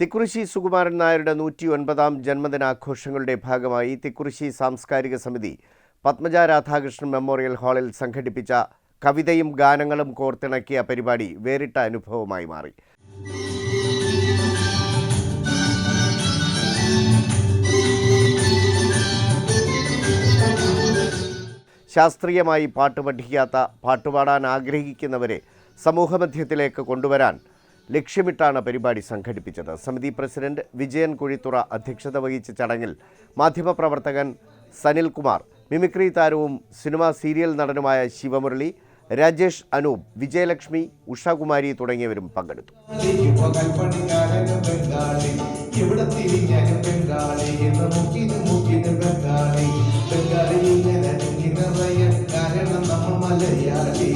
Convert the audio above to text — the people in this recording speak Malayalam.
തിക്കുറിശ്ശി സുകുമാരൻ നായരുടെ 109ാം ജന്മദിനാഘോഷങ്ങളുടെ ഭാഗമായി തിക്കുറിശ്ശി സാംസ്കാരിക സമിതി പത്മജ രാധാകൃഷ്ണൻ മെമ്മോറിയൽ ഹാളിൽ സംഘടിപ്പിച്ച കവിതയും ഗാനങ്ങളും കോർത്തിണക്കിയ പരിപാടി വേറിട്ട അനുഭവമായി മാറി. ശാസ്ത്രീയമായി പാട്ട് പഠിക്കാത്ത, പാട്ടുപാടാൻ ആഗ്രഹിക്കുന്നവരെ സമൂഹമധ്യത്തിലേക്ക് കൊണ്ടുവരാൻ ലക്ഷ്യമിട്ടാണ് പരിപാടി സംഘടിപ്പിച്ചത്. സമിതി പ്രസിഡന്റ് വിജയൻ കുഴിത്തുറ അധ്യക്ഷത വഹിച്ച ചടങ്ങിൽ മാധ്യമപ്രവർത്തകൻ സനിൽകുമാർ, മിമിക്രി താരവും സിനിമാ സീരിയൽ നടനുമായ ശിവമുരളി, രാജേഷ് അനൂപ്, വിജയലക്ഷ്മി, ഉഷാകുമാരി തുടങ്ങിയവരും പങ്കെടുത്തു. കാരണം നമ്മൾ മലയാളി.